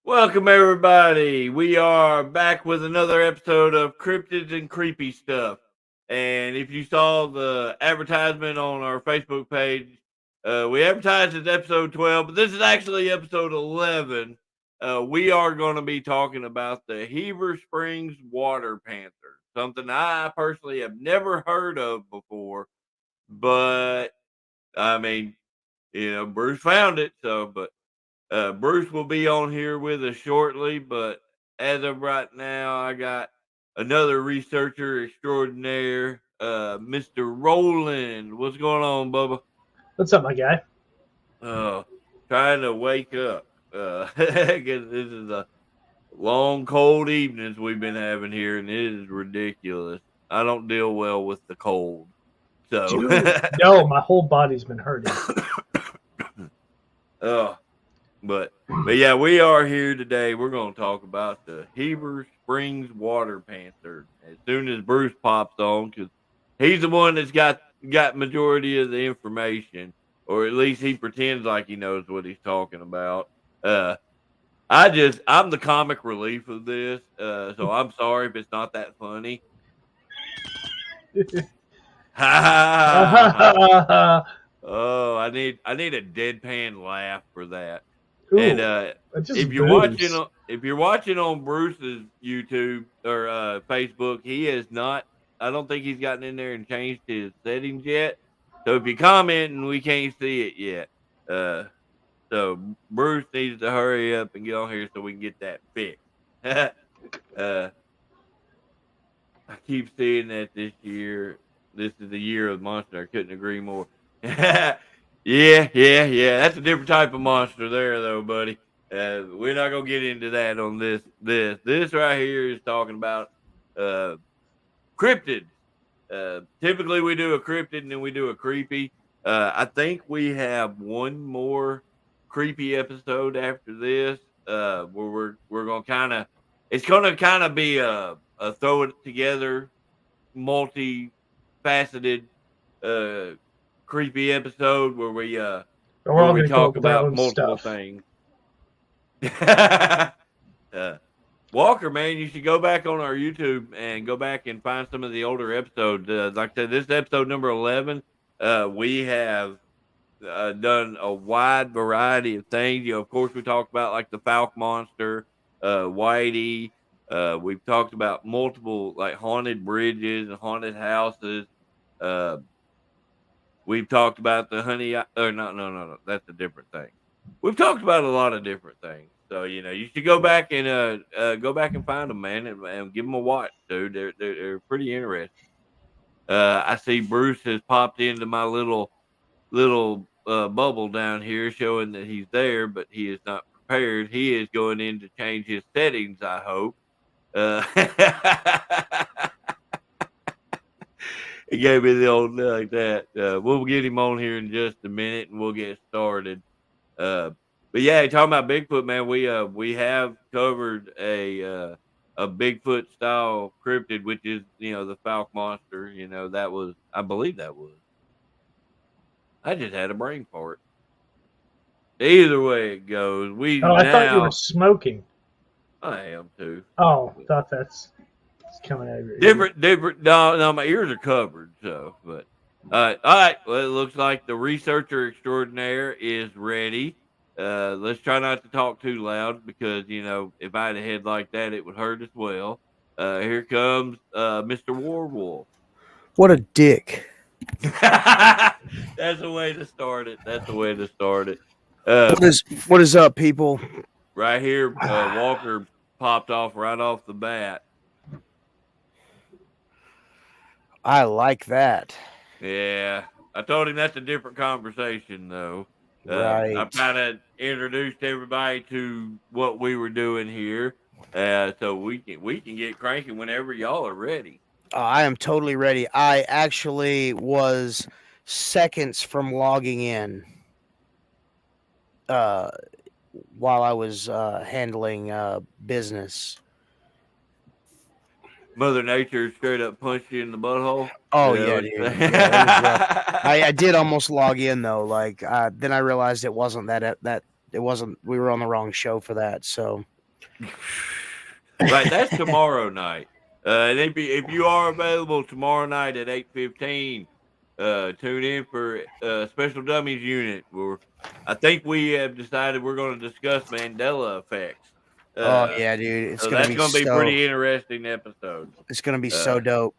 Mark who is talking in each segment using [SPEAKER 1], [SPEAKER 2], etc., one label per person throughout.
[SPEAKER 1] Welcome, everybody. We are back with another episode of Cryptids and Creepy Stuff. And if you saw the advertisement on our Facebook page, we advertised as episode 12, but this is actually episode 11. We are going to be talking about the Heber Springs Water Panther, something I personally have never heard of before. But I mean, Bruce found it. Bruce will be on here with us shortly, but as of right now, I got another researcher extraordinaire, Mr. Roland. What's going on, Bubba?
[SPEAKER 2] What's up, my guy?
[SPEAKER 1] Uh, Trying to wake up. 'Cause this is a long, cold evenings we've been having here, and it is ridiculous. I don't deal well with the cold, so.
[SPEAKER 2] Dude, no, my whole body's been hurting.
[SPEAKER 1] uh, But yeah, we are here today. We're going to talk about the Heber Springs Water Panther as soon as Bruce pops on, because he's the one that's got majority of the information, or at least he pretends like he knows what he's talking about. Uh, I'm the comic relief of this, so I'm sorry if it's not that funny. Oh, I need a deadpan laugh for that. And
[SPEAKER 2] Ooh, that's just booze.
[SPEAKER 1] if you're watching on Bruce's YouTube or Facebook, he is not. I don't think he's gotten in there and changed his settings yet. So if you comment and we can't see it yet, uh, so Bruce needs to hurry up and get on here so we can get that fixed. uh, I keep seeing that this year. This is the year of the monster. I couldn't agree more. Yeah. That's a different type of monster there, though, buddy. We're not gonna get into that on this right here is talking about uh, cryptids. Typically, we do a cryptid and then we do a creepy. I think we have one more creepy episode after this, where we're gonna it's gonna kind of be a throw it together, multi-faceted, uh, creepy episode
[SPEAKER 2] We're
[SPEAKER 1] where
[SPEAKER 2] all
[SPEAKER 1] we
[SPEAKER 2] gonna come up
[SPEAKER 1] talk
[SPEAKER 2] with our
[SPEAKER 1] about
[SPEAKER 2] own
[SPEAKER 1] multiple
[SPEAKER 2] stuff.
[SPEAKER 1] things. uh, Walker, man, you should go back on our YouTube and go back and find some of the older episodes. Like I said, this is episode number 11. We have done a wide variety of things. Of course, we talked about like the Falk monster, Whitey. We've talked about multiple like haunted bridges and haunted houses. Uh, we've talked about the honey. Or no. That's a different thing. We've talked about a lot of different things. So you should go back and find them, man, and give them a watch, dude. They're pretty interesting. I see Bruce has popped into my little bubble down here showing that he's there, but he is not prepared. He is going in to change his settings, I hope. Uh, he gave me the old like that. We'll get him on here in just a minute and we'll get started. Uh, but yeah, talking about Bigfoot, man, we have covered a Bigfoot style cryptid, which is the Falk monster. That was, I believe that was. I just had a brain fart. Either way it goes, we
[SPEAKER 2] Oh, I thought you were
[SPEAKER 1] now
[SPEAKER 2] smoking.
[SPEAKER 1] I am too.
[SPEAKER 2] Oh, thought that's coming out of your ear.
[SPEAKER 1] Different. No, my ears are covered. So, but all right. Well, it looks like the researcher extraordinaire is ready. Let's try not to talk too loud because if I had a head like that, it would hurt as well. Here comes Mr. Warwolf.
[SPEAKER 3] What a dick.
[SPEAKER 1] That's the way to start it. That's the way to start it.
[SPEAKER 3] What is up, people?
[SPEAKER 1] Right here, Walker popped off right off the bat.
[SPEAKER 3] I like that.
[SPEAKER 1] Yeah, I told him that's a different conversation, though.
[SPEAKER 3] Right.
[SPEAKER 1] I kind of introduced everybody to what we were doing here, so we can get cranking whenever y'all are ready.
[SPEAKER 3] I am totally ready. I actually was seconds from logging in while I was handling business.
[SPEAKER 1] Mother Nature straight up punched you in the butthole.
[SPEAKER 3] Oh yeah, dude. Yeah, I did almost log in though. Then I realized it wasn't that it wasn't. We were on the wrong show for that. So
[SPEAKER 1] Right, that's tomorrow night. And if you are available tomorrow night at 8:15, tune in for Special Dummies Unit. Where I think we have decided we're going to discuss Mandela effects.
[SPEAKER 3] Oh yeah, dude,
[SPEAKER 1] So that's going to be pretty interesting episode.
[SPEAKER 3] It's gonna be so dope.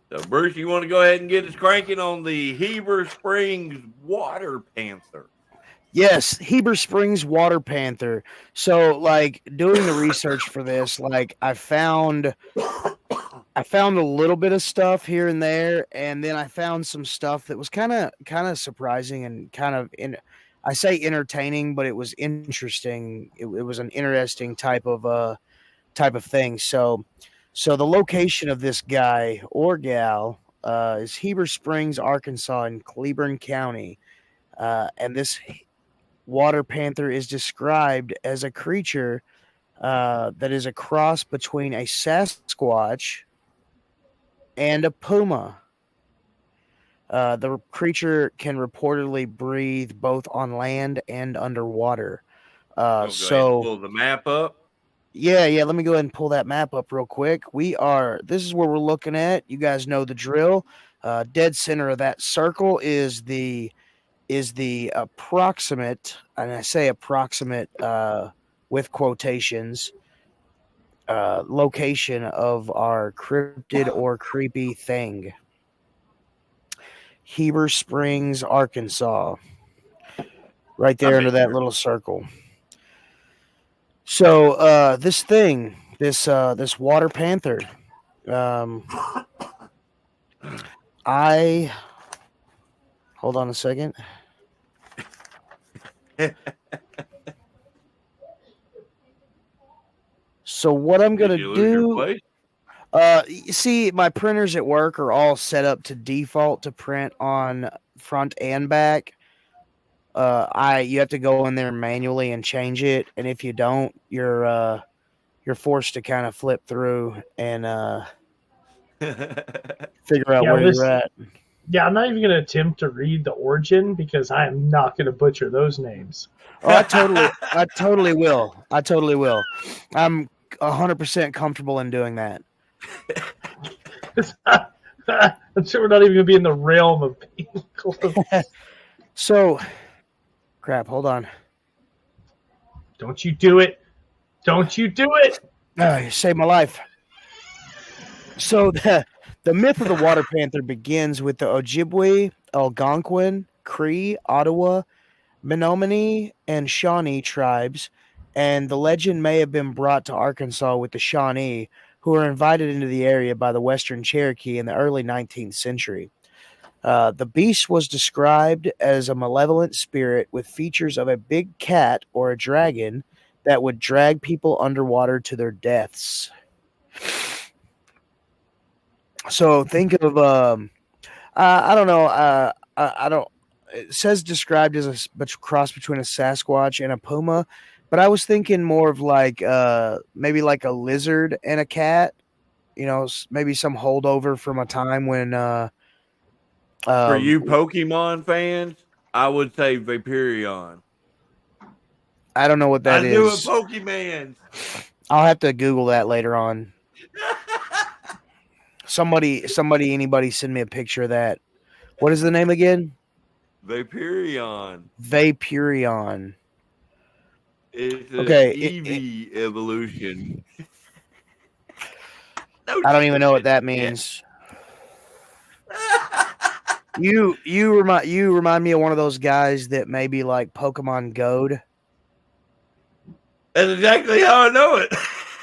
[SPEAKER 1] So Bruce, you want to go ahead and get us cranking on the Heber Springs Water Panther?
[SPEAKER 3] Yes, Heber Springs Water Panther. So, like, doing the research for this, like, I found a little bit of stuff here and there, and then I found some stuff that was kind of surprising and kind of I say entertaining, but it was interesting. It was an interesting type of thing. So the location of this guy or gal is Heber Springs, Arkansas, in Cleburne County, and this water panther is described as a creature that is a cross between a Sasquatch and a puma. The creature can reportedly breathe both on land and underwater. So
[SPEAKER 1] pull the map up.
[SPEAKER 3] Yeah. Let me go ahead and pull that map up real quick. This is where we're looking at. You guys know the drill. Dead center of that circle is the approximate, and I say approximate with quotations, location of our cryptid or creepy thing. Heber Springs, Arkansas. Right there under that little circle. So this water panther, hold on a second. So what I'm gonna do? You see, my printers at work are all set up to default to print on front and back. You have to go in there manually and change it, and if you don't, you're forced to kind of flip through and figure out where you're at.
[SPEAKER 2] Yeah, I'm not even going to attempt to read the origin because I am not going to butcher those names.
[SPEAKER 3] Oh, I totally will. I'm 100% comfortable in doing that.
[SPEAKER 2] I'm sure we're not even going to be in the realm of being close.
[SPEAKER 3] So, crap, hold on.
[SPEAKER 2] Don't you do it.
[SPEAKER 3] No, you saved my life. So the myth of the water panther begins with the Ojibwe, Algonquin, Cree, Ottawa, Menominee, and Shawnee tribes, and the legend may have been brought to Arkansas with the Shawnee, who were invited into the area by the Western Cherokee in the early 19th century. The beast was described as a malevolent spirit with features of a big cat or a dragon that would drag people underwater to their deaths. So think of I don't know. I don't. It says described as a cross between a Sasquatch and a puma, but I was thinking more of like maybe like a lizard and a cat. You know, maybe some holdover from a time when.
[SPEAKER 1] For you Pokemon fans, I would say Vaporeon.
[SPEAKER 3] I don't know what that is.
[SPEAKER 1] I knew it, Pokemon.
[SPEAKER 3] I'll have to Google that later on. Somebody, anybody send me a picture of that. What is the name again?
[SPEAKER 1] Vaporeon. It's an Eevee evolution.
[SPEAKER 3] I don't even know what that means. You remind me of one of those guys that maybe like Pokemon Go'd.
[SPEAKER 1] That's exactly how I know it.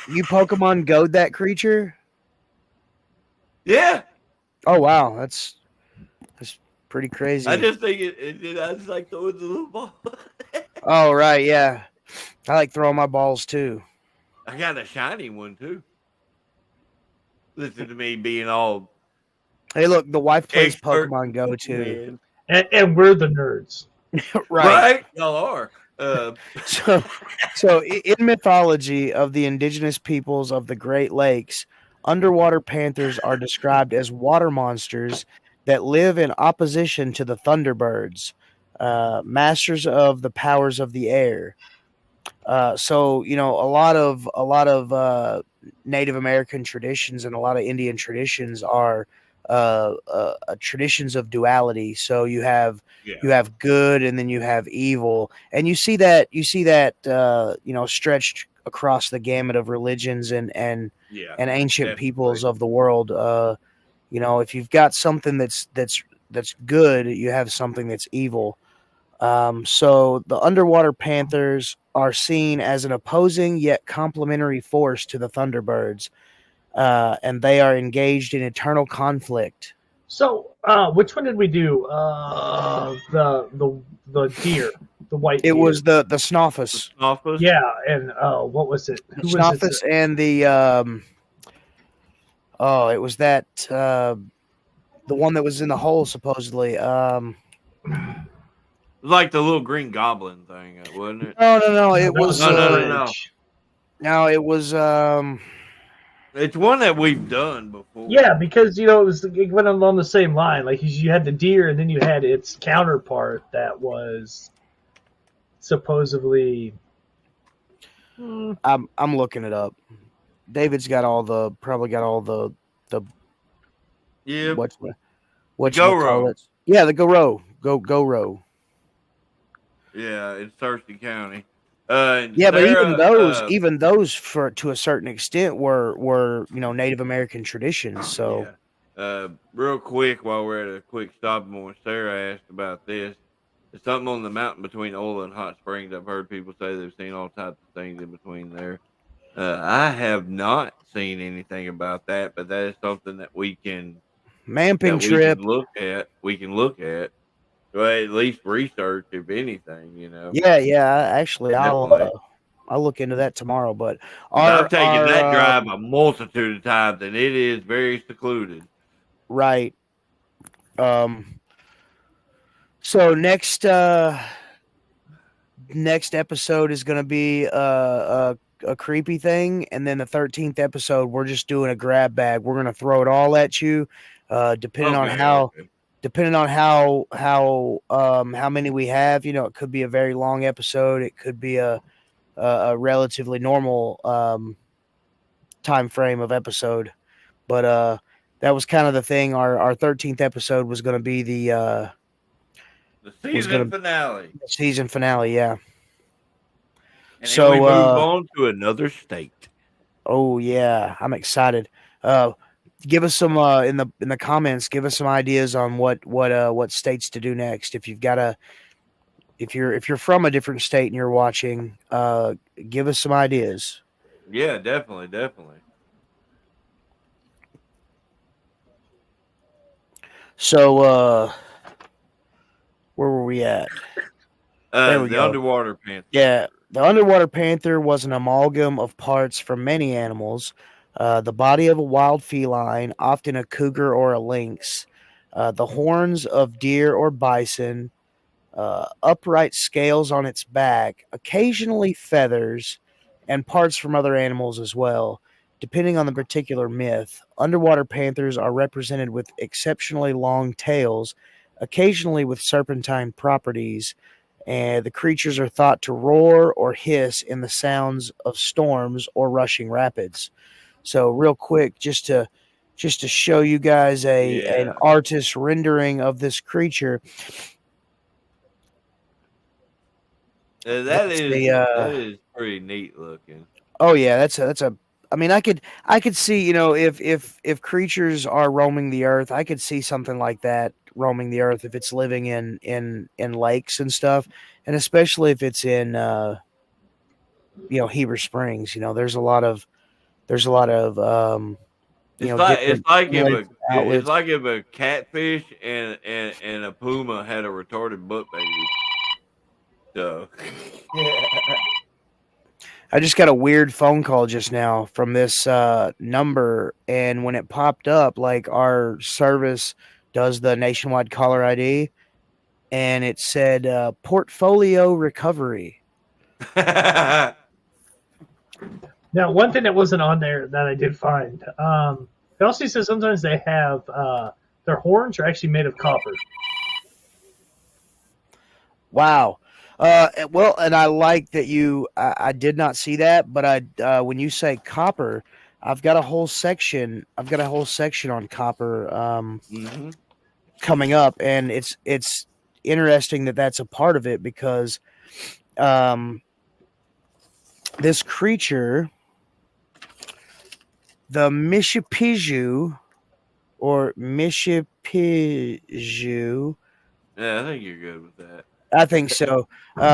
[SPEAKER 3] You Pokemon Go'd that creature?
[SPEAKER 1] Yeah.
[SPEAKER 3] Oh wow, that's pretty crazy.
[SPEAKER 1] I just think I just like throwing the little ball.
[SPEAKER 3] Oh right, yeah. I like throwing my balls too.
[SPEAKER 1] I got a shiny one too. Listen to me being all.
[SPEAKER 3] Hey, look, the wife plays Pokemon Go too,
[SPEAKER 2] and we're the nerds,
[SPEAKER 3] right?
[SPEAKER 1] Y'all are.
[SPEAKER 3] So in mythology of the indigenous peoples of the Great Lakes, underwater panthers are described as water monsters that live in opposition to the thunderbirds, masters of the powers of the air. So a lot of Native American traditions and a lot of Indian traditions are traditions of duality. So
[SPEAKER 1] Yeah,
[SPEAKER 3] you have good and then you have evil, and you see that stretched across the gamut of religions
[SPEAKER 1] yeah,
[SPEAKER 3] and ancient
[SPEAKER 1] definitely.
[SPEAKER 3] peoples of the world. If you've got something that's good, you have something that's evil. So the underwater panthers are seen as an opposing yet complementary force to the thunderbirds, and they are engaged in eternal conflict.
[SPEAKER 2] So, which one did we do? The deer, the white
[SPEAKER 3] It
[SPEAKER 2] deer.
[SPEAKER 3] was the
[SPEAKER 1] The
[SPEAKER 3] snoffus,
[SPEAKER 1] Snuffus.
[SPEAKER 2] Yeah, and what was it?
[SPEAKER 3] the
[SPEAKER 2] Who was it?
[SPEAKER 3] snoffus, and it was that the one that was in the hole supposedly.
[SPEAKER 1] It was like the little green goblin thing, wasn't it?
[SPEAKER 3] No,
[SPEAKER 2] No,
[SPEAKER 3] it
[SPEAKER 2] that was
[SPEAKER 3] was
[SPEAKER 1] No,
[SPEAKER 2] the
[SPEAKER 1] no, no, no.
[SPEAKER 2] bridge.
[SPEAKER 3] no, it was
[SPEAKER 1] It's one that we've done before.
[SPEAKER 2] Yeah, because it went along the same line. Like you had the deer, and then you had its counterpart that was supposedly.
[SPEAKER 3] I'm looking it up. David's got probably got all the
[SPEAKER 1] Yeah,
[SPEAKER 3] what's
[SPEAKER 1] the
[SPEAKER 3] what you call
[SPEAKER 1] Goro.
[SPEAKER 3] it. Yeah, the go row.
[SPEAKER 1] Yeah, in Thirsty County. And
[SPEAKER 3] Yeah, but
[SPEAKER 1] Sarah,
[SPEAKER 3] even those for to a certain extent were Native American traditions. So
[SPEAKER 1] yeah. Real quick, while we're at a quick stop moment, Sarah asked about this. There's something on the mountain between Ola and Hot Springs. I've heard people say they've seen all types of things in between there. I have not seen anything about that, but that is something
[SPEAKER 3] mapping
[SPEAKER 1] that we can
[SPEAKER 3] trip.
[SPEAKER 1] look at. We can look at, well, at least research if anything.
[SPEAKER 3] Yeah. Actually,
[SPEAKER 1] Definitely.
[SPEAKER 3] I'll look into that tomorrow. But
[SPEAKER 1] 'Cause I've
[SPEAKER 3] our
[SPEAKER 1] taken
[SPEAKER 3] our
[SPEAKER 1] that drive a multitude of times, and it is very secluded.
[SPEAKER 3] right. Um. So next episode is going to be a creepy thing, and then the 13th episode we're just doing a grab bag. We're going to throw it all at you, depending on
[SPEAKER 1] Okay,
[SPEAKER 3] how
[SPEAKER 1] okay.
[SPEAKER 3] depending on how many we have. It could be a very long episode. It could be a relatively normal time frame of episode. But that was kind of the thing. Our 13th episode was going to be the
[SPEAKER 1] The
[SPEAKER 3] was
[SPEAKER 1] season
[SPEAKER 3] going to
[SPEAKER 1] finale.
[SPEAKER 3] season finale. Yeah.
[SPEAKER 1] And then we
[SPEAKER 3] So
[SPEAKER 1] move on to another state.
[SPEAKER 3] oh yeah, I'm excited. Give us some in the comments. Give us some ideas on what states to do next. If you're from a different state and you're watching, give us some ideas.
[SPEAKER 1] Yeah, definitely, definitely.
[SPEAKER 3] So where were we at? There we
[SPEAKER 1] The
[SPEAKER 3] go.
[SPEAKER 1] underwater panther.
[SPEAKER 3] Yeah, the underwater panther was an amalgam of parts from many animals. The body of a wild feline, often a cougar or a lynx. The horns of deer or bison. Upright scales on its back, occasionally feathers, and parts from other animals as well. Depending on the particular myth, underwater panthers are represented with exceptionally long tails, occasionally with serpentine properties, and the creatures are thought to roar or hiss in the sounds of storms or rushing rapids. So, real quick, just to show you guys an
[SPEAKER 1] Yeah.
[SPEAKER 3] artist rendering of this creature.
[SPEAKER 1] That
[SPEAKER 3] That's
[SPEAKER 1] is
[SPEAKER 3] a
[SPEAKER 1] that is pretty neat looking.
[SPEAKER 3] Oh yeah, that's a. I mean, I could see if creatures are roaming the earth, I could see something like that roaming the earth if it's living in lakes and stuff, and especially if it's in Heber Springs. There's a lot of
[SPEAKER 1] It's like it's
[SPEAKER 3] different
[SPEAKER 1] like if
[SPEAKER 3] lakes
[SPEAKER 1] a
[SPEAKER 3] and
[SPEAKER 1] it's
[SPEAKER 3] outlets.
[SPEAKER 1] like if a catfish and a puma had a retarded butt baby. So
[SPEAKER 3] I just got a weird phone call just now from this number, and when it popped up, like our service does the nationwide caller ID, and it said portfolio recovery.
[SPEAKER 2] Now, one thing that wasn't on there that I did find, it also says sometimes they have their horns are actually made of copper.
[SPEAKER 3] Wow. Well, and I like that you. I did not see that, but when you say copper, I've got a whole section. I've got a whole section on copper
[SPEAKER 1] Mm-hmm.
[SPEAKER 3] coming up, and it's interesting that that's a part of it because um, this creature, the Mishipiju or Mishipiju,
[SPEAKER 1] Yeah, I think you're good with that.
[SPEAKER 3] I think so.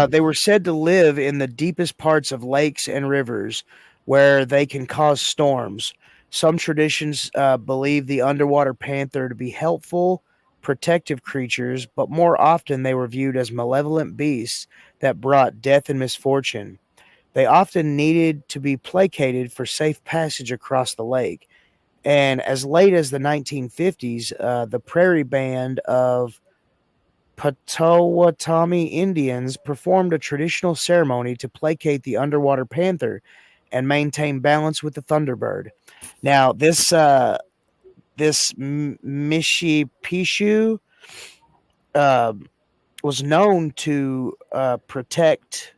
[SPEAKER 3] They were said to live in the deepest parts of lakes and rivers where they can cause storms. Some traditions believe the underwater panther to be helpful, protective creatures, but more often they were viewed as malevolent beasts that brought death and misfortune. They often needed to be placated for safe passage across the lake. And as late as the 1950s, the prairie band of Potawatomi Indians performed a traditional ceremony to placate the underwater panther and maintain balance with the thunderbird. Now, this Mishipishu uh, was known to protect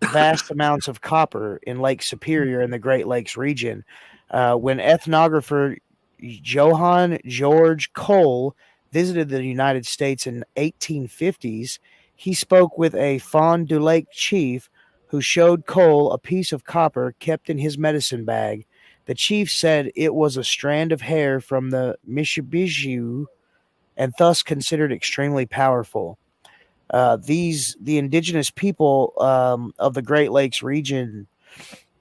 [SPEAKER 3] vast amounts of copper in Lake Superior in the Great Lakes region. When ethnographer Johann George Cole visited the United States in 1850s, he spoke with a Fond du Lac chief who showed Cole a piece of copper kept in his medicine bag. The chief said it was a strand of hair from the Mishibishu and thus considered extremely powerful. The indigenous people of the Great Lakes region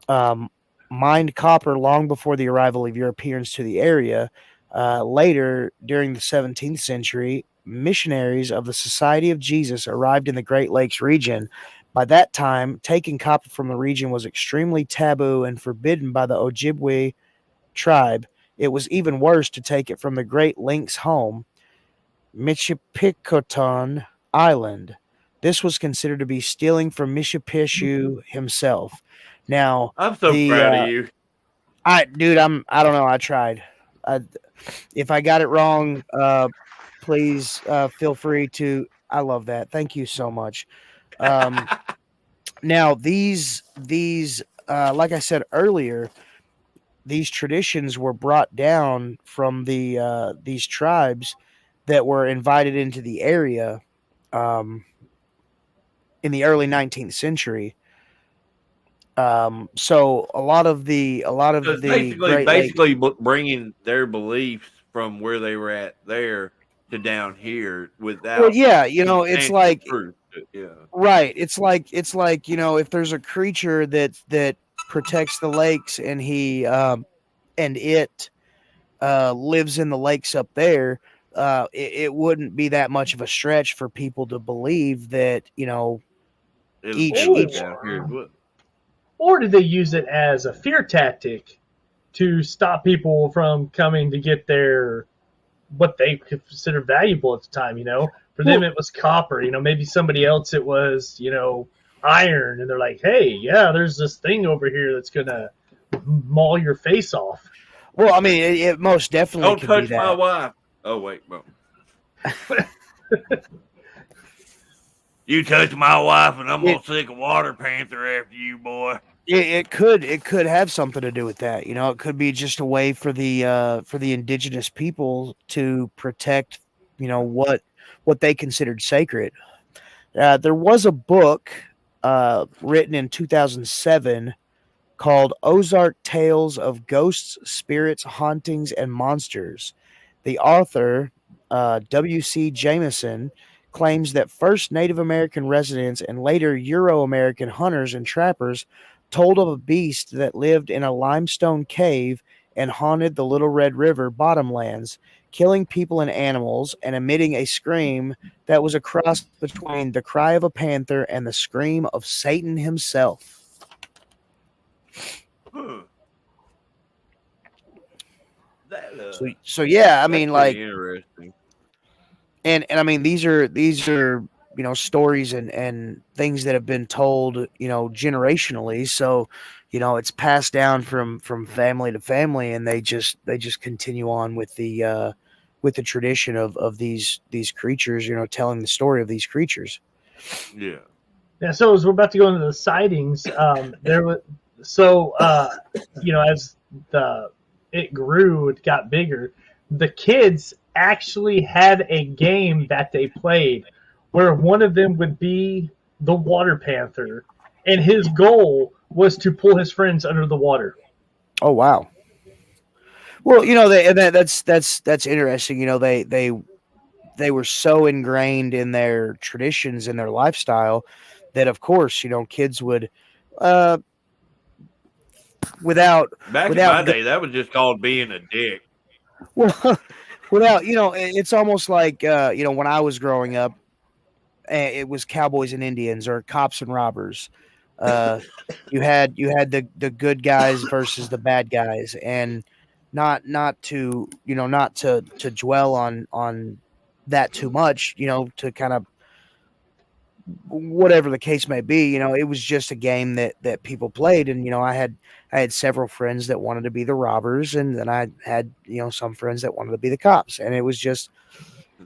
[SPEAKER 3] um, mined copper long before the arrival of Europeans to the area. Later, during the 17th century, missionaries of the Society of Jesus arrived in the Great Lakes region. By that time, taking copper from the region was extremely taboo and forbidden by the Ojibwe tribe. It was even worse to take it from the Great Lynx home, Michipicoton Island. This was considered to be stealing from Mishipishu himself. Now,
[SPEAKER 1] I'm so
[SPEAKER 3] the
[SPEAKER 1] proud of you.
[SPEAKER 3] I don't know. I tried. I, if I got it wrong, please feel free to. I love that. Thank you so much. Now, these like I said earlier, these traditions were brought down from these tribes that were invited into the area um, in the early 19th century. So a lot
[SPEAKER 1] So
[SPEAKER 3] of
[SPEAKER 1] it's
[SPEAKER 3] the
[SPEAKER 1] basically
[SPEAKER 3] Great Lakes.
[SPEAKER 1] bringing their beliefs from where they were at there to down here
[SPEAKER 3] Well,
[SPEAKER 1] without
[SPEAKER 3] yeah, it's
[SPEAKER 1] substantial
[SPEAKER 3] like
[SPEAKER 1] proof. Yeah,
[SPEAKER 3] right. It's like if there's a creature that protects the lakes and he and it lives in the lakes up there. It wouldn't be that much of a stretch for people to believe that
[SPEAKER 1] it
[SPEAKER 3] each
[SPEAKER 1] lives
[SPEAKER 3] each
[SPEAKER 1] down here as
[SPEAKER 2] Or
[SPEAKER 1] well.
[SPEAKER 2] or did they use it as a fear tactic to stop people from coming to get their what they consider valuable at the time? For them
[SPEAKER 3] well,
[SPEAKER 2] it was copper. Maybe somebody else it was iron, and they're like, hey, yeah, there's this thing over here that's gonna maul your face off.
[SPEAKER 3] well, I mean, it most definitely
[SPEAKER 1] Don't
[SPEAKER 3] could be
[SPEAKER 1] touch my
[SPEAKER 3] that.
[SPEAKER 1] wife. Oh wait, bro. You touch my wife, and I'm
[SPEAKER 3] It
[SPEAKER 1] gonna sick a water panther after you, boy.
[SPEAKER 3] it could have something to do with that. It could be just a way for the indigenous people to protect what they considered sacred. There was a book written in 2007 called Ozark Tales of Ghosts, Spirits, Hauntings, and Monsters. The author, W.C. Jameson, claims that first Native American residents and later Euro American hunters and trappers told of a beast that lived in a limestone cave and haunted the Little Red River bottomlands, killing people and animals and emitting a scream that was a cross between the cry of a panther and the scream of Satan himself.
[SPEAKER 1] Huh. That
[SPEAKER 3] So yeah, I
[SPEAKER 1] that's
[SPEAKER 3] mean,
[SPEAKER 1] pretty
[SPEAKER 3] like,
[SPEAKER 1] interesting.
[SPEAKER 3] and I mean, these are stories and things that have been told generationally. So it's passed down from family to family, and they just continue on with the tradition of these creatures, telling the story of these creatures.
[SPEAKER 1] Yeah.
[SPEAKER 2] Yeah, so as we're about to go into the sightings, there was as the it grew, it got bigger. The kids actually had a game that they played where one of them would be the water panther, and his goal was to pull his friends under the water.
[SPEAKER 3] Oh wow. Well, that's interesting. They were so ingrained in their traditions and their lifestyle that, of course, kids would, uh, without
[SPEAKER 1] Back in my
[SPEAKER 3] without
[SPEAKER 1] day, that was just called being a dick.
[SPEAKER 3] well, without it's almost like when I was growing up, it was cowboys and Indians or cops and robbers. Uh, you had the good guys versus the bad guys, and not to dwell on that too much, to kind of whatever the case may be, it was just a game that people played, and I had several friends that wanted to be the robbers, and then I had some friends that wanted to be the cops, and it was just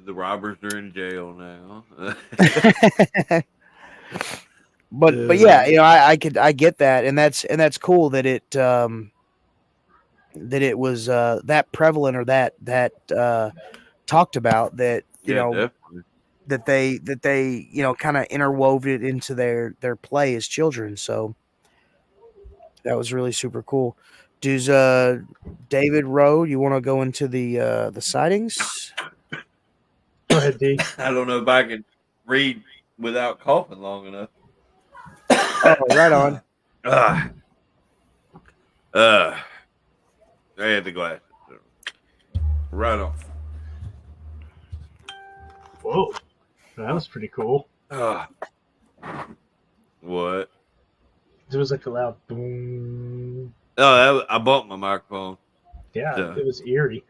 [SPEAKER 1] The robbers are in jail now.
[SPEAKER 3] but yeah, I get that, and that's cool that it was that prevalent, or that talked about, that
[SPEAKER 1] Yeah, definitely.
[SPEAKER 3] that they kind of interwove it into their play as children. So that was really super cool. Does David Rowe, you want to go into the sightings?
[SPEAKER 2] Go ahead, D.
[SPEAKER 1] I don't know if I can read without coughing long enough.
[SPEAKER 3] Oh, right on.
[SPEAKER 1] uh, I had the glasses. Right on.
[SPEAKER 2] Whoa, that was pretty cool.
[SPEAKER 1] What?
[SPEAKER 2] There was like a loud boom.
[SPEAKER 1] Oh, I bumped my microphone.
[SPEAKER 2] Yeah,
[SPEAKER 1] So.
[SPEAKER 2] it was eerie.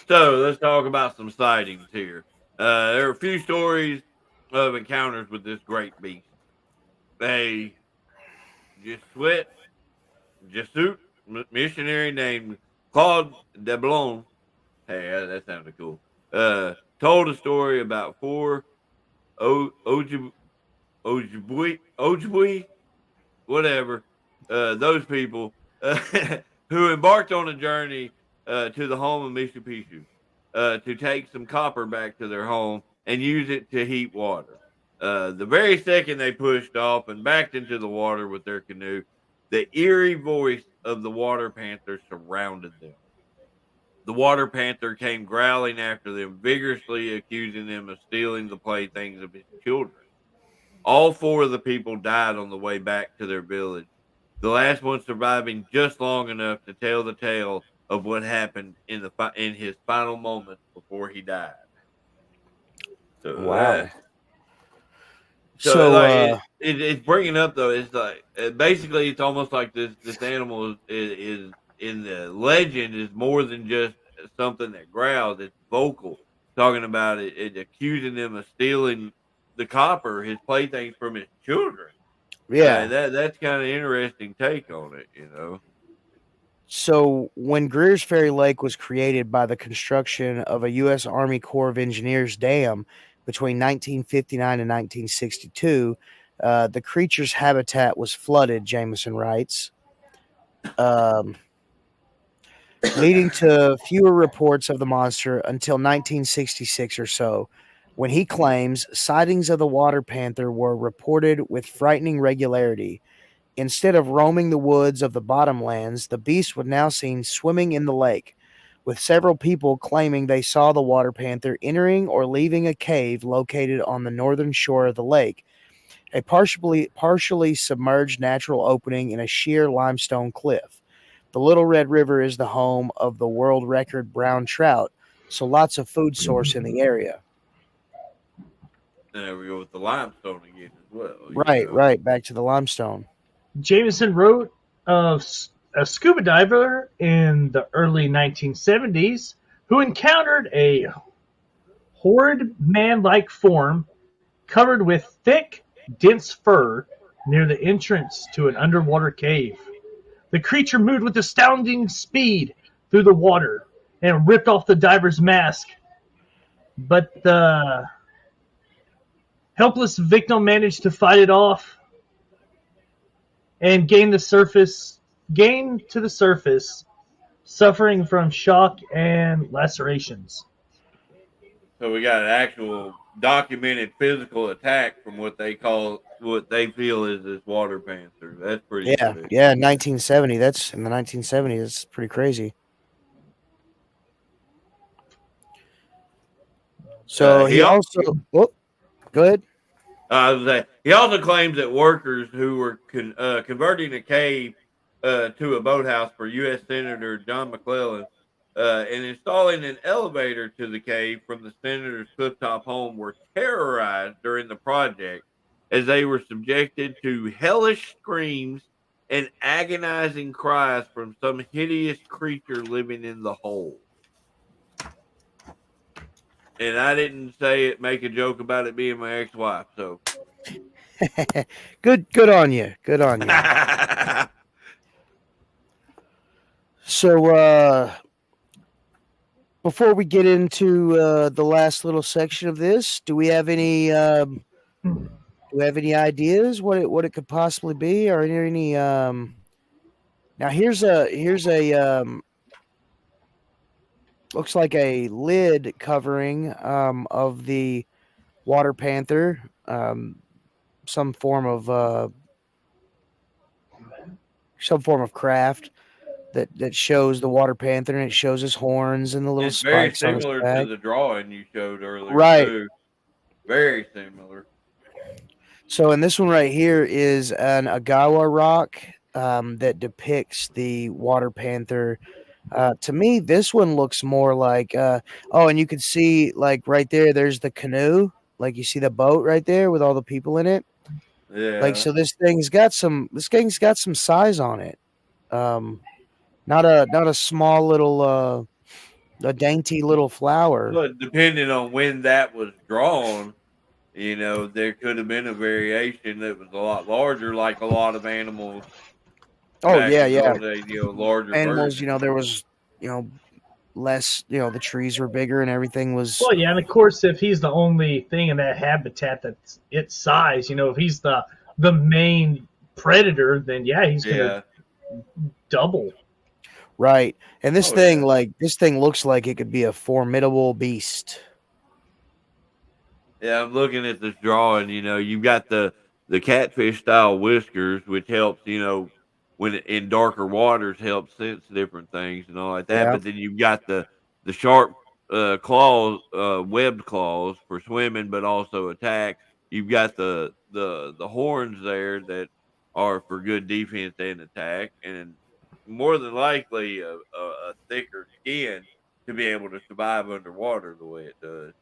[SPEAKER 1] So let's talk about some sightings here. There are a few stories of encounters with this great beast. A Jesuit missionary named Claude Deblon. Hey, that sounded cool. Told a story about four Ojibwe, whatever, those people who embarked on a journey to the home of Mishu Pishu to take some copper back to their home and use it to heat water. The very second they pushed off and backed into the water with their canoe, the eerie voice of the water panther surrounded them. The water panther came growling after them, vigorously accusing them of stealing the playthings of his children. All four of the people died on the way back to their village, the last one surviving just long enough to tell the tale of what happened in his final moments before he died. So,
[SPEAKER 3] Wow.
[SPEAKER 1] so like it's bringing up though. It's like basically it's almost like this animal is in the legend is more than just something that growls. It's vocal, talking about it accusing them of stealing the copper, his playthings from his children.
[SPEAKER 3] Yeah.
[SPEAKER 1] That's kind of interesting take on it.
[SPEAKER 3] So when Greer's Ferry Lake was created by the construction of a U.S. Army Corps of Engineers dam between 1959 and 1962, the creature's habitat was flooded, Jameson writes, um, leading to fewer reports of the monster until 1966 or so, when he claims sightings of the water panther were reported with frightening regularity. Instead of roaming the woods of the bottomlands, the beast was now seen swimming in the lake, with several people claiming they saw the water panther entering or leaving a cave located on the northern shore of the lake, a partially submerged natural opening in a sheer limestone cliff. The Little Red River is the home of the world record brown trout, so lots of food source in the area.
[SPEAKER 1] And there we go with the limestone again as well.
[SPEAKER 3] Right. Back to the limestone.
[SPEAKER 2] Jameson wrote of a scuba diver in the early 1970s who encountered a horrid man-like form covered with thick, dense fur near the entrance to an underwater cave. The creature moved with astounding speed through the water and ripped off the diver's mask, but the Helpless victim managed to fight it off and gain to the surface, suffering from shock and lacerations.
[SPEAKER 1] So we got an actual documented physical attack from what they feel is this water panther. That's pretty
[SPEAKER 3] Yeah,
[SPEAKER 1] sick.
[SPEAKER 3] yeah, 1970. That's in the 1970s. It's pretty crazy. So
[SPEAKER 1] He
[SPEAKER 3] he
[SPEAKER 1] also
[SPEAKER 3] also. Oh, go ahead.
[SPEAKER 1] he also claims that workers who were converting a cave to a boathouse for U.S. Senator John McClellan and installing an elevator to the cave from the senator's clifftop home were terrorized during the project as they were subjected to hellish screams and agonizing cries from some hideous creature living in the hole. And I didn't say it, make a joke about it being my ex-wife. So
[SPEAKER 3] Good on you. Good on you. So before we get into the last little section of this, do we have any ideas what it could possibly be, or any now here's a looks like a lid covering of the water panther, some form of craft that shows the water panther, and it shows his horns and the little
[SPEAKER 1] It's very
[SPEAKER 3] spikes on his
[SPEAKER 1] similar to
[SPEAKER 3] back.
[SPEAKER 1] the drawing you showed earlier
[SPEAKER 3] Right.
[SPEAKER 1] too. Very similar.
[SPEAKER 3] So, in this one right here is an agawa rock that depicts the water panther. To me, this one looks more like oh, and you can see like right there. There's the canoe. Like you see the boat right there with all the people in it. Like
[SPEAKER 1] Yeah.
[SPEAKER 3] so, this thing's got some size on it. Um, not a small little a dainty little flower.
[SPEAKER 1] But depending on when that was drawn, there could have been a variation that was a lot larger, like a lot of animals
[SPEAKER 3] Oh
[SPEAKER 1] back
[SPEAKER 3] yeah,
[SPEAKER 1] in the
[SPEAKER 3] yeah.
[SPEAKER 1] old days, larger
[SPEAKER 3] Animals,
[SPEAKER 1] versions.
[SPEAKER 3] there was you know less. The trees were bigger and everything was.
[SPEAKER 2] Well, yeah, and of course, if he's the only thing in that habitat that's its size, if he's the main predator, then yeah, he's gonna
[SPEAKER 1] Yeah.
[SPEAKER 2] double.
[SPEAKER 3] Right. And
[SPEAKER 1] Oh yeah.
[SPEAKER 3] this thing looks like it could be a formidable beast.
[SPEAKER 1] Yeah, I'm looking at this drawing. You've got the catfish style whiskers, which helps. When in darker waters, helps sense different things and all like that.
[SPEAKER 3] Yeah.
[SPEAKER 1] But then you've got the sharp claws, webbed claws for swimming, but also attack. You've got the horns there that are for good defense and attack, and more than likely a thicker skin to be able to survive underwater the way it does.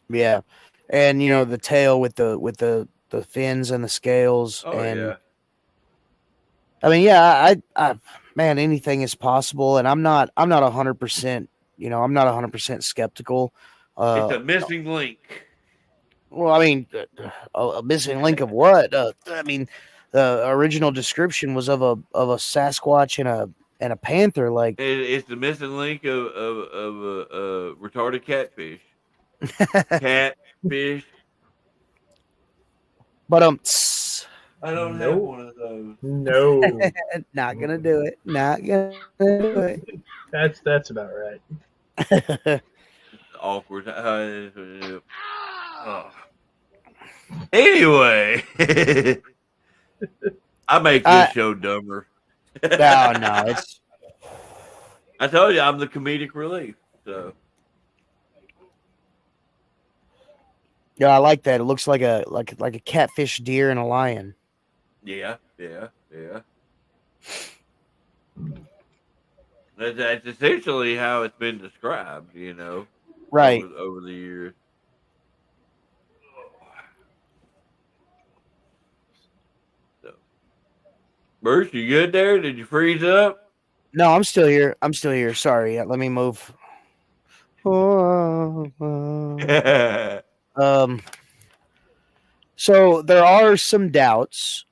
[SPEAKER 3] Yeah. And the tail with the fins and the scales.
[SPEAKER 1] Oh
[SPEAKER 3] And
[SPEAKER 1] yeah.
[SPEAKER 3] I mean, yeah, I man, anything is possible. And I'm not 100%, I'm not 100% skeptical.
[SPEAKER 1] It's
[SPEAKER 3] Uh,
[SPEAKER 1] a missing link.
[SPEAKER 3] well, I mean, a missing link of what? I mean, the original description was of a Sasquatch and a panther. Like,
[SPEAKER 1] It's the missing link of a retarded catfish. Catfish.
[SPEAKER 3] but
[SPEAKER 1] I don't have
[SPEAKER 2] No,
[SPEAKER 1] one of those.
[SPEAKER 2] no,
[SPEAKER 3] not gonna do it. Not gonna do
[SPEAKER 2] that's about right.
[SPEAKER 3] it.
[SPEAKER 1] Awkward. Oh. Anyway, I make this
[SPEAKER 3] I
[SPEAKER 1] show dumber.
[SPEAKER 3] no, it's
[SPEAKER 1] I told you I'm the comedic relief. So
[SPEAKER 3] yeah, I like that. It looks like a catfish deer and a lion.
[SPEAKER 1] yeah. That's essentially how it's been described.
[SPEAKER 3] Right.
[SPEAKER 1] Over the years. So, Bruce, you good there? Did you freeze up?
[SPEAKER 3] No, I'm still here. I'm still here. Sorry. Let me move. So there are some doubts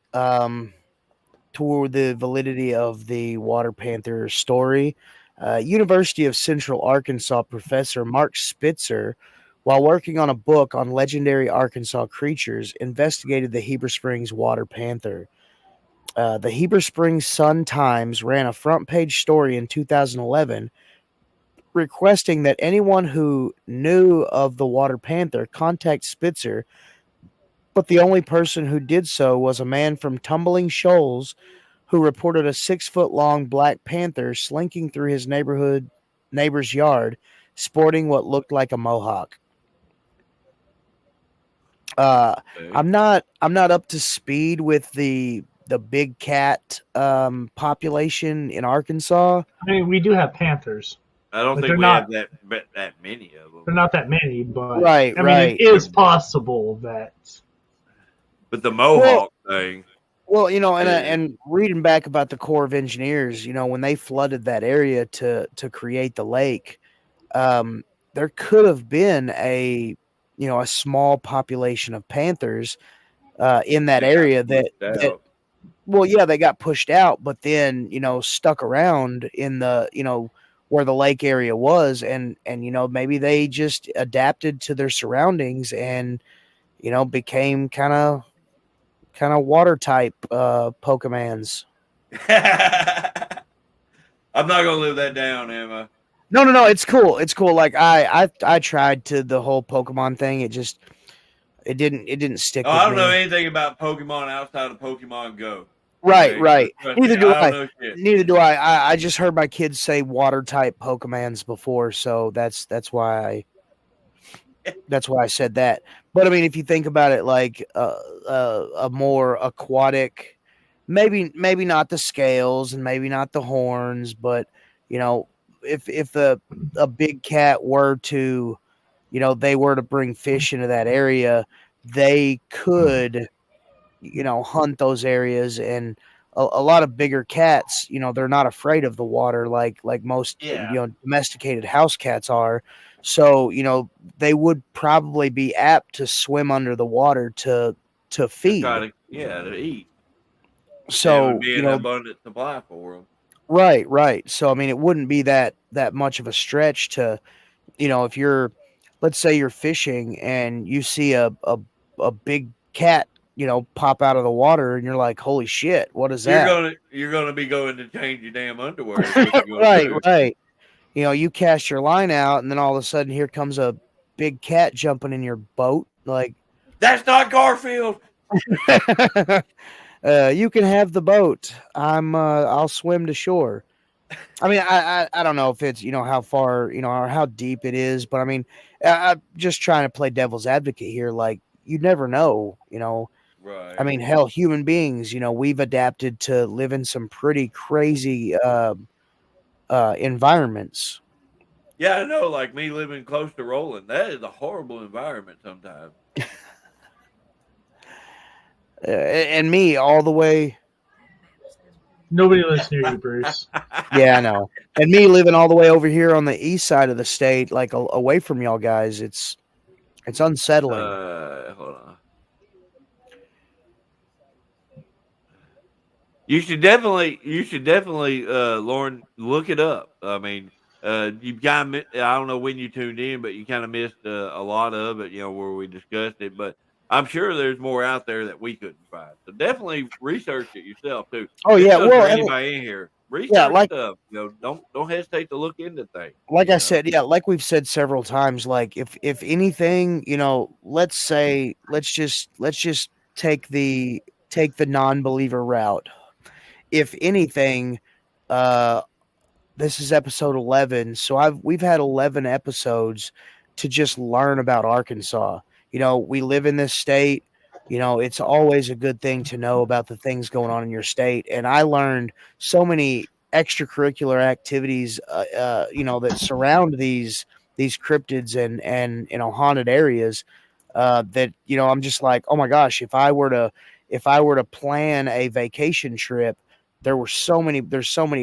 [SPEAKER 3] toward the validity of the water panther story. University of Central Arkansas professor Mark Spitzer while working on a book on legendary Arkansas creatures, investigated the Heber Springs water panther. The Heber Springs Sun-Times ran a front-page story in 2011 requesting that anyone who knew of the water panther contact Spitzer, but the only person who did so was a man from Tumbling Shoals who reported a 6-foot-long black panther slinking through his neighbor's yard, sporting what looked like a mohawk.
[SPEAKER 1] Okay.
[SPEAKER 3] I'm not up to speed with the big cat population in Arkansas.
[SPEAKER 2] I mean, we do have panthers,
[SPEAKER 1] I don't
[SPEAKER 2] but
[SPEAKER 1] think we have that many of them.
[SPEAKER 2] they're not that many. But
[SPEAKER 3] Right,
[SPEAKER 2] I mean,
[SPEAKER 3] right.
[SPEAKER 2] it is possible that.
[SPEAKER 1] But the Mohawk thing.
[SPEAKER 3] Well,
[SPEAKER 1] Yeah.
[SPEAKER 3] and reading back about the Corps of Engineers, when they flooded that area to create the lake, there could have been a small population of panthers in that
[SPEAKER 1] They got
[SPEAKER 3] area
[SPEAKER 1] pushed out.
[SPEAKER 3] well, yeah, they got pushed out, but then stuck around in the where the lake area was, and maybe they just adapted to their surroundings and became kind of water type Pokemons.
[SPEAKER 1] I'm not gonna live that down, Emma.
[SPEAKER 3] No, it's cool. It's cool. Like I tried to the whole Pokemon thing. It didn't stick
[SPEAKER 1] Oh,
[SPEAKER 3] with
[SPEAKER 1] I don't
[SPEAKER 3] me.
[SPEAKER 1] know anything about Pokemon outside of Pokemon Go.
[SPEAKER 3] Right,
[SPEAKER 1] Okay?
[SPEAKER 3] right.
[SPEAKER 1] Trust
[SPEAKER 3] Neither
[SPEAKER 1] me,
[SPEAKER 3] do
[SPEAKER 1] I
[SPEAKER 3] I.
[SPEAKER 1] don't know shit.
[SPEAKER 3] Neither do I. I just heard my kids say water type Pokemons before, so that's why I said that. But I mean, if you think about it, like a more aquatic, maybe not the scales and maybe not the horns, but if a big cat were to, they were to bring fish into that area, they could hunt those areas. And a lot of bigger cats, they're not afraid of the water like most
[SPEAKER 1] Yeah.
[SPEAKER 3] domesticated house cats are. So they would probably be apt to swim under the water to
[SPEAKER 1] To
[SPEAKER 3] feed.
[SPEAKER 1] try to to eat. And it
[SPEAKER 3] So
[SPEAKER 1] would be an abundant supply for them.
[SPEAKER 3] right. So I mean, it wouldn't be that much of a stretch to if you're, let's say you're fishing and you see a big cat pop out of the water and you're like, holy shit, what is that?
[SPEAKER 1] You're gonna be going to change your damn underwear. Is what you're gonna
[SPEAKER 3] Right,
[SPEAKER 1] do.
[SPEAKER 3] right. You cast your line out and then all of a sudden here comes a big cat jumping in your boat. Like,
[SPEAKER 1] That's not Garfield.
[SPEAKER 3] you can have the boat. I'll swim to shore. I mean, I don't know if it's how far or how deep it is, but I mean, I'm just trying to play devil's advocate here. Like, you never know.
[SPEAKER 1] Right.
[SPEAKER 3] I mean, hell, human beings. We've adapted to live in some pretty crazy environments.
[SPEAKER 1] Yeah, I know. Like me living close to Roland, that is a horrible environment sometimes.
[SPEAKER 3] And me all the way.
[SPEAKER 2] Nobody lives near you, Bruce.
[SPEAKER 3] Yeah, I know. And me living all the way over here on the east side of the state, like away from y'all guys, it's unsettling.
[SPEAKER 1] Hold on. You should definitely, Lauren, look it up. I mean, you kind of, I don't know when you tuned in, but you kind of missed a lot of it, where we discussed it. But I'm sure there's more out there that we couldn't find. So definitely research it yourself too.
[SPEAKER 3] Oh
[SPEAKER 1] This
[SPEAKER 3] yeah,
[SPEAKER 1] goes
[SPEAKER 3] well,
[SPEAKER 1] for anybody in here. Research
[SPEAKER 3] like
[SPEAKER 1] stuff. Don't hesitate to look into things.
[SPEAKER 3] like I said, yeah, like we've said several times, like if anything, let's just take the non-believer route. If anything, this is episode 11, so we've had 11 episodes to just learn about Arkansas. We live in this state. It's always a good thing to know about the things going on in your state. And I learned so many extracurricular activities, that surround these cryptids and haunted areas. That I'm just like, oh my gosh, if I were to plan a vacation trip, there's so many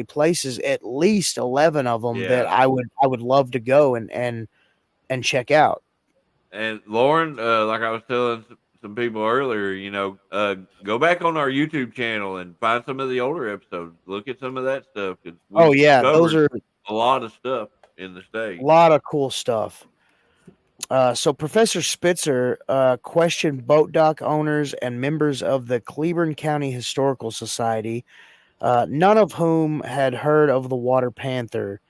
[SPEAKER 3] places, at least 11 of them that
[SPEAKER 1] Yeah.
[SPEAKER 3] I would love to go and check out.
[SPEAKER 1] And Lauren, like I was telling some people earlier, go back on our YouTube channel and find some of the older episodes. Look at some of that stuff because
[SPEAKER 3] Oh
[SPEAKER 1] we
[SPEAKER 3] yeah, those
[SPEAKER 1] covered
[SPEAKER 3] are
[SPEAKER 1] a lot of stuff in the
[SPEAKER 3] a
[SPEAKER 1] state.
[SPEAKER 3] lot of cool stuff. So Professor Spitzer questioned boat dock owners and members of the Cleburne County Historical Society, none of whom had heard of the water panther,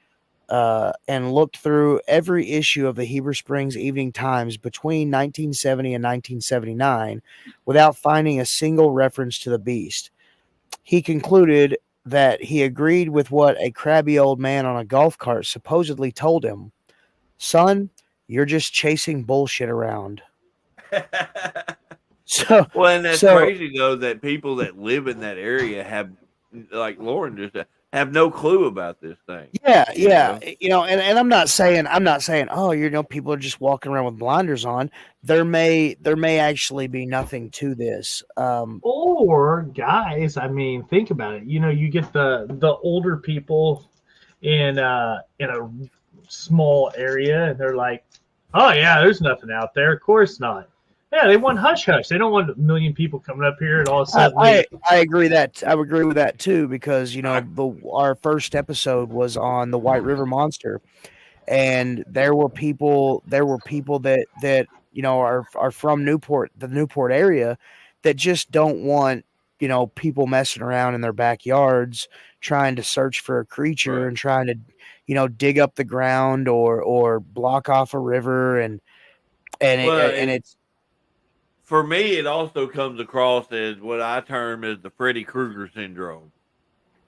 [SPEAKER 3] and looked through every issue of the Heber Springs Evening Times between 1970 and 1979 without finding a single reference to the beast. He concluded that he agreed with what a crabby old man on a golf cart supposedly told him: "Son, you're just chasing bullshit around." So,
[SPEAKER 1] Well, and that's
[SPEAKER 3] so
[SPEAKER 1] crazy though that people that live in that area have, like Lauren just said, have no clue about this thing.
[SPEAKER 3] yeah,
[SPEAKER 1] You
[SPEAKER 3] yeah,
[SPEAKER 1] know,
[SPEAKER 3] and I'm not saying, oh, people are just walking around with blinders on. There may actually be nothing to this.
[SPEAKER 2] Or guys, I mean, think about it. You get the older people in a small area, and they're like, "Oh yeah, there's nothing out there. Of course not." Yeah, they want hush hush. They don't want a million people coming up here and all of a
[SPEAKER 3] I,
[SPEAKER 2] sudden
[SPEAKER 3] I I agree that I would agree with that too, because
[SPEAKER 1] I,
[SPEAKER 3] our first episode was on the White River Monster, and there were people that are from Newport, the Newport area, that just don't want people messing around in their backyards trying to search for a creature
[SPEAKER 1] right.
[SPEAKER 3] and trying to dig up the ground or block off a river,
[SPEAKER 1] Well,
[SPEAKER 3] and it's
[SPEAKER 1] for me, it also comes across as what I term as the Freddy Krueger syndrome.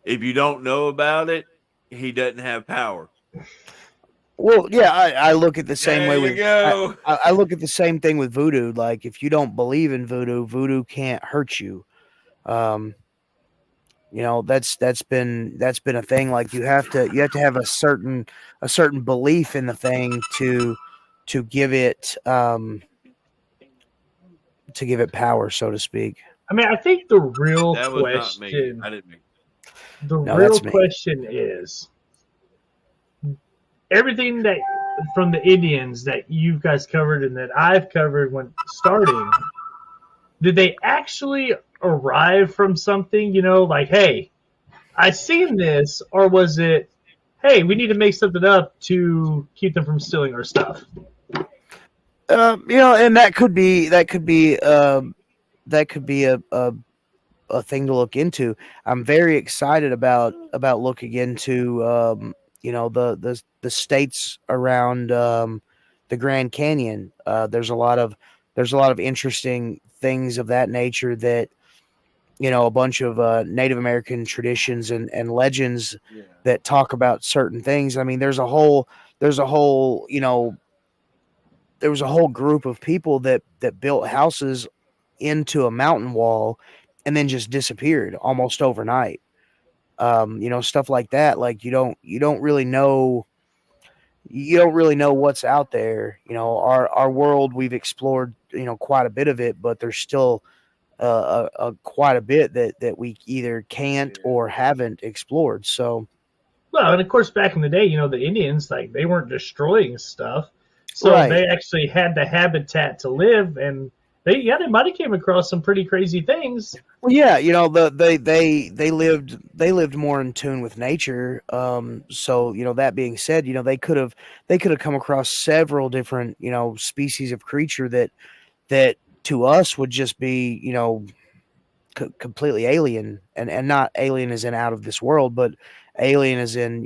[SPEAKER 1] If you don't know about it, he doesn't have power.
[SPEAKER 3] well, yeah, I look at the same
[SPEAKER 1] There
[SPEAKER 3] way
[SPEAKER 1] you
[SPEAKER 3] with I,
[SPEAKER 1] go.
[SPEAKER 3] I look at the same thing with voodoo. Like, if you don't believe in voodoo, voodoo can't hurt you. um that's been a thing. Like, you have to have a certain belief in the thing to give it power, so to speak.
[SPEAKER 2] I mean, I think the real
[SPEAKER 1] That was not me.
[SPEAKER 2] question,
[SPEAKER 1] I didn't make.
[SPEAKER 2] the
[SPEAKER 3] No,
[SPEAKER 2] real
[SPEAKER 3] that's me.
[SPEAKER 2] question is everything that from the Indians that you guys covered and that I've covered when starting. Did they actually arrive from something? Like, hey, I seen this, or was it, hey, we need to make something up to keep them from stealing our stuff?
[SPEAKER 3] And that could be a thing to look into. I'm very excited about looking into the states around the Grand Canyon. There's a lot of interesting things of that nature, that a bunch of Native American traditions and legends
[SPEAKER 1] Yeah.
[SPEAKER 3] that talk about certain things. I mean, there was a whole group of people that built houses into a mountain wall and then just disappeared almost overnight. Stuff like that. Like, you don't really know what's out there. Our world, we've explored quite a bit of it, but there's still quite a bit that we either can't
[SPEAKER 1] Yeah.
[SPEAKER 3] or haven't explored. So
[SPEAKER 2] Well, and of course, back in the day, the Indians, like, they weren't destroying stuff, so
[SPEAKER 3] right.
[SPEAKER 2] they actually had the habitat to live, and they might have came across some pretty crazy things.
[SPEAKER 3] Well, yeah, they lived more in tune with nature. So, that being said, they could have come across several different species of creature that to us would just be completely alien, and not alien as in out of this world, but alien as in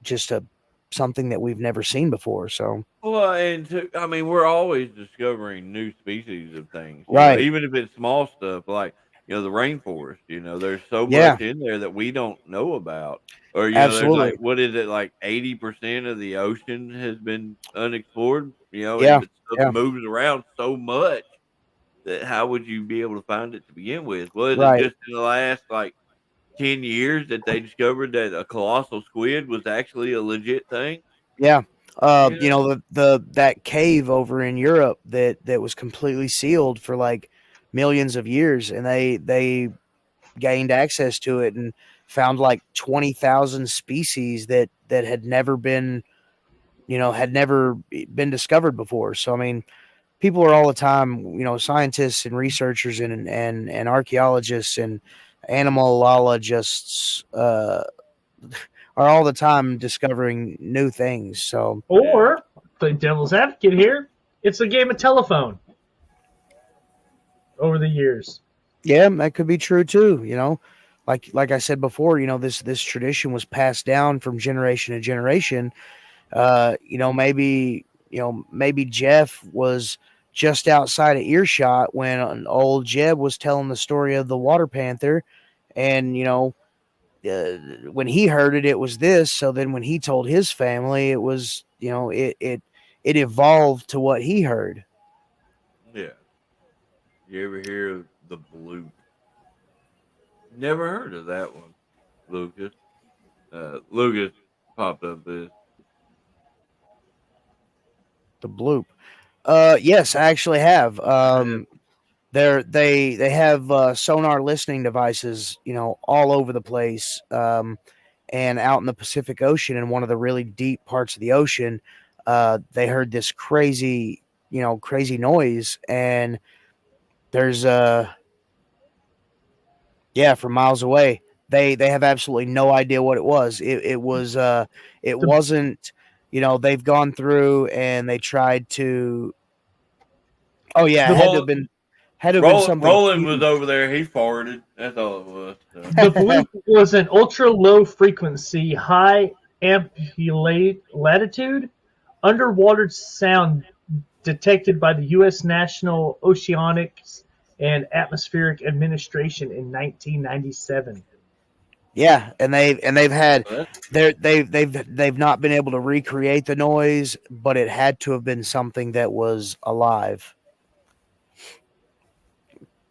[SPEAKER 3] just a something that we've never seen before. So
[SPEAKER 1] Well, I mean, we're always discovering new species of things,
[SPEAKER 3] right,
[SPEAKER 1] even if it's small stuff like, the rainforest, there's so
[SPEAKER 3] yeah,
[SPEAKER 1] much in there that we don't know about. Or, there's like,
[SPEAKER 3] absolutely,
[SPEAKER 1] what is it, like 80% of the ocean has been unexplored,
[SPEAKER 3] yeah,
[SPEAKER 1] and stuff
[SPEAKER 3] yeah,
[SPEAKER 1] moves around so much that how would you be able to find it to begin with? Well, is it
[SPEAKER 3] right.
[SPEAKER 1] just in the last like 10 years that they discovered that a colossal squid was actually a legit thing?
[SPEAKER 3] Yeah.
[SPEAKER 1] You know?
[SPEAKER 3] That cave over in Europe that was completely sealed for like millions of years, and they gained access to it and found like 20,000 species that had never been discovered before. So I mean, people are all the time, scientists and researchers and archaeologists and animalologists are all the time discovering new things. So
[SPEAKER 2] Or, the devil's advocate here, It's a game of telephone over the years.
[SPEAKER 3] Yeah, that could be true too. Like I said before, this tradition was passed down from generation to generation. Maybe Jeff was just outside of earshot when an old Jeb was telling the story of the water panther, and when he heard it, it was this. So then when he told his family, it was it evolved to what he heard.
[SPEAKER 1] Yeah. You ever hear of the blue? Never heard of that one, Lucas. Lucas popped up this.
[SPEAKER 3] The bloop. Yes, I actually have. They have sonar listening devices, all over the place, and out in the Pacific Ocean, in one of the really deep parts of the ocean, they heard this crazy noise, and there's from miles away. They have absolutely no idea what it was. It wasn't. They've gone through and they tried to. Oh yeah, it had to have been something.
[SPEAKER 1] Roland was
[SPEAKER 3] huge.
[SPEAKER 1] over there. He farted. That's all it was. So.
[SPEAKER 2] The bloop was an ultra low frequency, high amplitude latitude underwater sound detected by the U.S. National Oceanics and Atmospheric Administration in 1997.
[SPEAKER 3] Yeah, and they've not been able to recreate the noise, but it had to have been something that was alive.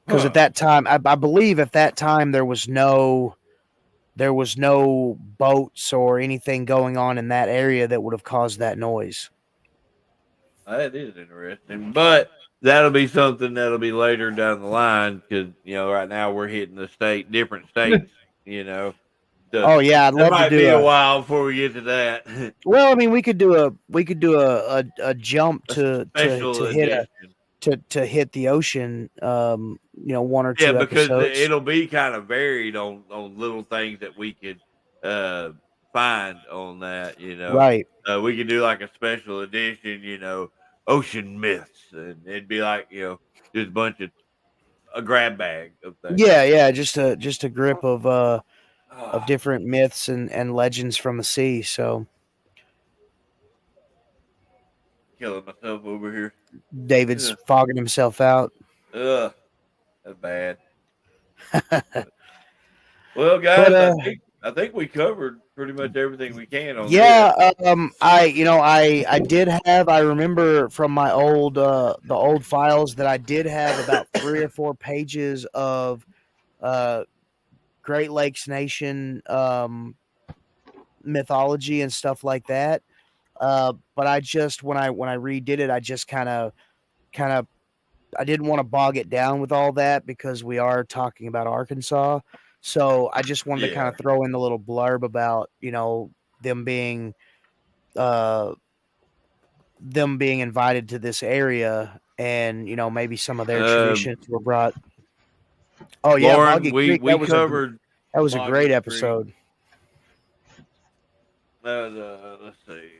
[SPEAKER 3] Because at that time, I believe at that time there was no boats or anything going on in that area that would have caused that noise.
[SPEAKER 1] That is interesting, but that'll be something that'll be later down the line because right now we're hitting different states. So
[SPEAKER 3] Oh yeah, I'd
[SPEAKER 1] it
[SPEAKER 3] love
[SPEAKER 1] might
[SPEAKER 3] to
[SPEAKER 1] be
[SPEAKER 3] do
[SPEAKER 1] a while before we get to that.
[SPEAKER 3] Well, I mean, we could do a jump to
[SPEAKER 1] Special
[SPEAKER 3] hit
[SPEAKER 1] edition.
[SPEAKER 3] to hit the ocean. One or two
[SPEAKER 1] Yeah, because
[SPEAKER 3] episodes.
[SPEAKER 1] it'll be kind of varied on little things that we could find on that.
[SPEAKER 3] Right.
[SPEAKER 1] We could do like a special edition. Ocean myths, and it'd be like just a grab bag of things.
[SPEAKER 3] Yeah, just a grip of different myths and legends from the sea. So
[SPEAKER 1] Killing myself over here.
[SPEAKER 3] David's fogging himself out.
[SPEAKER 1] Ugh, that's bad. Well, guys,
[SPEAKER 3] But,
[SPEAKER 1] I think we covered pretty much everything we can on
[SPEAKER 3] yeah, I did have. I remember from my old the old files that I did have about 3 or 4 pages of Great Lakes Nation mythology and stuff like that. But I just when I redid it, I just kind of I didn't want to bog it down with all that because we are talking about Arkansas. So I just wanted to kind of throw in a little blurb about them being invited to this area, and maybe some of their traditions were brought. Oh yeah,
[SPEAKER 1] Lauren,
[SPEAKER 3] Boggy
[SPEAKER 1] we
[SPEAKER 3] Creek, that was
[SPEAKER 1] covered.
[SPEAKER 3] That was a
[SPEAKER 1] Boggy
[SPEAKER 3] great
[SPEAKER 1] Creek.
[SPEAKER 3] episode.
[SPEAKER 1] Let's see.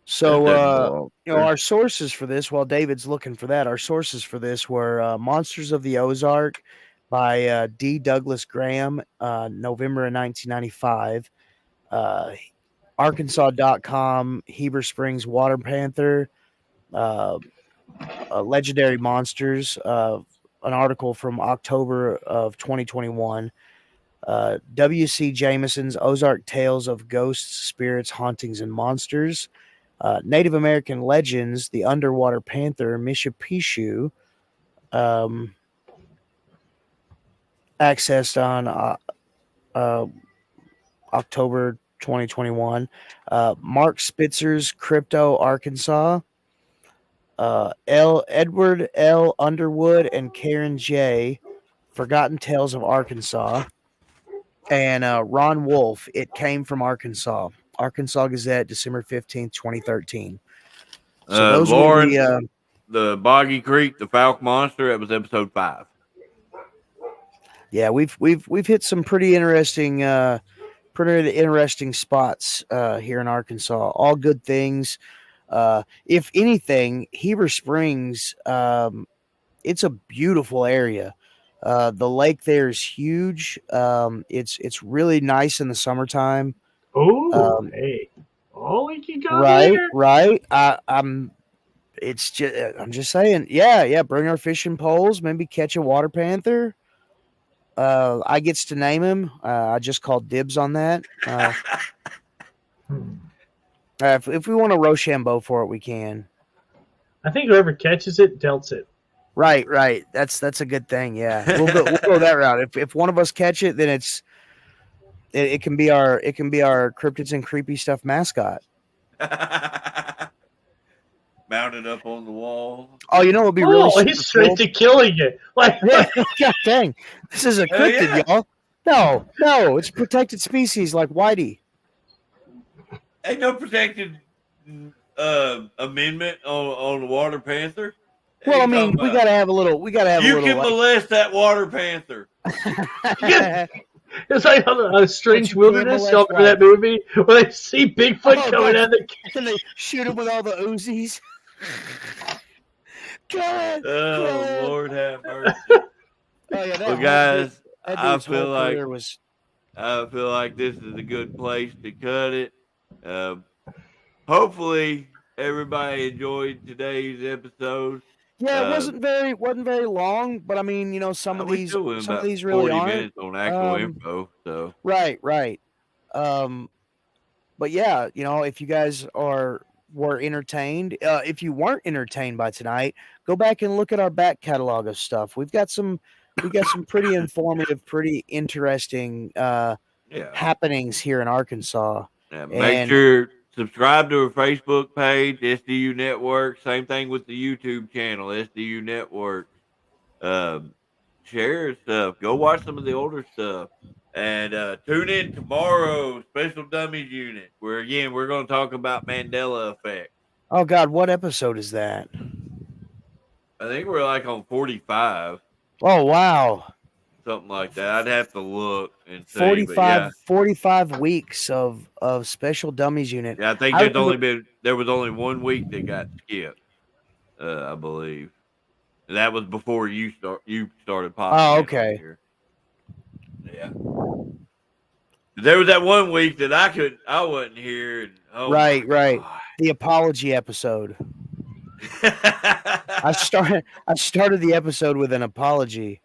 [SPEAKER 3] So, our sources for this, while David's looking for that, our sources for this were Monsters of the Ozark by D. Douglas Graham, November of 1995. Arkansas.com, Heber Springs Water Panther, Legendary Monsters, an article from October of 2021. W.C. Jameson's Ozark Tales of Ghosts, Spirits, Hauntings, and Monsters. Native American Legends, The Underwater Panther, Mishapishu, accessed on October 2021. Mark Spitzer's Crypto, Arkansas. Edward L. Underwood and Karen J. Forgotten Tales of Arkansas. And Ron Wolf, It Came from Arkansas. Arkansas Gazette, December 15th, 2013. So those
[SPEAKER 1] Lauren,
[SPEAKER 3] were
[SPEAKER 1] the Boggy Creek, the Falk Monster. That was episode 5.
[SPEAKER 3] Yeah, we've hit some pretty interesting pretty interesting spots here in Arkansas. All good things. If anything, Heber Springs, it's a beautiful area. The lake there is huge. It's really nice in the summertime.
[SPEAKER 2] Oh, hey. Oh, we can go
[SPEAKER 3] Right,
[SPEAKER 2] there.
[SPEAKER 3] right. I'm just saying. Yeah. Bring our fishing poles. Maybe catch a water panther. I gets to name him. I just called dibs on that.
[SPEAKER 2] Hmm.
[SPEAKER 3] If we want a Rochambeau for it, we can.
[SPEAKER 2] I think whoever catches it delts it.
[SPEAKER 3] Right. That's a good thing. Yeah, we'll go that route. If one of us catch it, then it can be our cryptids and creepy stuff mascot.
[SPEAKER 1] Mounted up on the wall.
[SPEAKER 3] Oh, you know, it'd be really
[SPEAKER 2] Oh,
[SPEAKER 3] super
[SPEAKER 2] he's straight
[SPEAKER 3] cool.
[SPEAKER 2] to killing it. Like,
[SPEAKER 3] Yeah, God dang, this is a
[SPEAKER 1] Hell
[SPEAKER 3] cryptid,
[SPEAKER 1] yeah.
[SPEAKER 3] y'all. No, it's a protected species like Whitey.
[SPEAKER 1] Ain't no protected amendment on the water panther. What
[SPEAKER 3] Well,
[SPEAKER 1] are
[SPEAKER 3] I
[SPEAKER 1] you
[SPEAKER 3] mean,
[SPEAKER 1] talking
[SPEAKER 3] we
[SPEAKER 1] about?
[SPEAKER 3] gotta have a little.
[SPEAKER 1] You can molest that water panther.
[SPEAKER 2] it's like a strange
[SPEAKER 3] you can't
[SPEAKER 2] wilderness. Y'all
[SPEAKER 3] molest
[SPEAKER 2] remember that movie where they see Bigfoot coming out of the.
[SPEAKER 3] and they shoot him with all the Uzis. God,
[SPEAKER 1] Oh
[SPEAKER 3] God.
[SPEAKER 1] Lord have mercy.
[SPEAKER 3] Oh yeah,
[SPEAKER 1] Well, guys,
[SPEAKER 3] that
[SPEAKER 1] I
[SPEAKER 3] dude's
[SPEAKER 1] feel
[SPEAKER 3] whole
[SPEAKER 1] like
[SPEAKER 3] career was.
[SPEAKER 1] this is a good place to cut it. Um, hopefully, everybody enjoyed today's episode.
[SPEAKER 3] Yeah, it wasn't very long, but I mean, you know,
[SPEAKER 1] We still went
[SPEAKER 3] some of
[SPEAKER 1] about
[SPEAKER 3] these really
[SPEAKER 1] 40
[SPEAKER 3] aren't.
[SPEAKER 1] minutes on actual info. So
[SPEAKER 3] Right. Um, but yeah, you know, if you guys were entertained, if you weren't entertained by tonight, go back and look at our back catalog of stuff. We got some pretty informative, pretty interesting
[SPEAKER 1] yeah,
[SPEAKER 3] happenings here in Arkansas.
[SPEAKER 1] make
[SPEAKER 3] And
[SPEAKER 1] sure subscribe to our Facebook page, SDU Network. Same thing with the YouTube channel, SDU Network. Um, share stuff. Go watch some of the older stuff. And tune in tomorrow, Special Dummies Unit, where again we're going to talk about Mandela effect.
[SPEAKER 3] oh God, what episode is that?
[SPEAKER 1] I think we're like on 45,
[SPEAKER 3] Oh wow.
[SPEAKER 1] something like that. I'd have to look and see, but yeah,
[SPEAKER 3] 45 weeks of special dummies unit.
[SPEAKER 1] yeah. I think
[SPEAKER 3] I remember,
[SPEAKER 1] there was only 1 week that got skipped. I believe and that was before you started popping in on
[SPEAKER 3] okay.
[SPEAKER 1] here. Yeah. There was that 1 week that I wasn't here. And, oh
[SPEAKER 3] Right.
[SPEAKER 1] God.
[SPEAKER 3] The apology episode. I started the episode with an apology.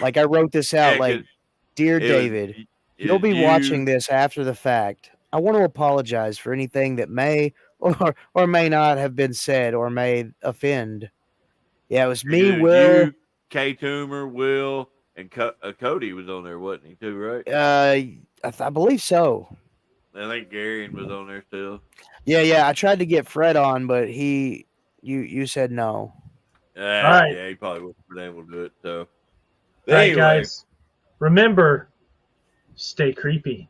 [SPEAKER 3] Like I wrote this out
[SPEAKER 1] Yeah,
[SPEAKER 3] like, "Dear David, you'll be watching this after the fact. I want to apologize for anything that may or may not have been said or may offend." Yeah, it was me, Will.
[SPEAKER 1] You, K Toomer, Will, and Cody was on there, wasn't he too, right?
[SPEAKER 3] I believe so.
[SPEAKER 1] I think Garion was on there still.
[SPEAKER 3] Yeah. I tried to get Fred on, but you said no.
[SPEAKER 2] All right.
[SPEAKER 1] Yeah, he probably wouldn't been able to do it. So,
[SPEAKER 2] All right,
[SPEAKER 1] anyway,
[SPEAKER 2] guys. Remember, stay creepy.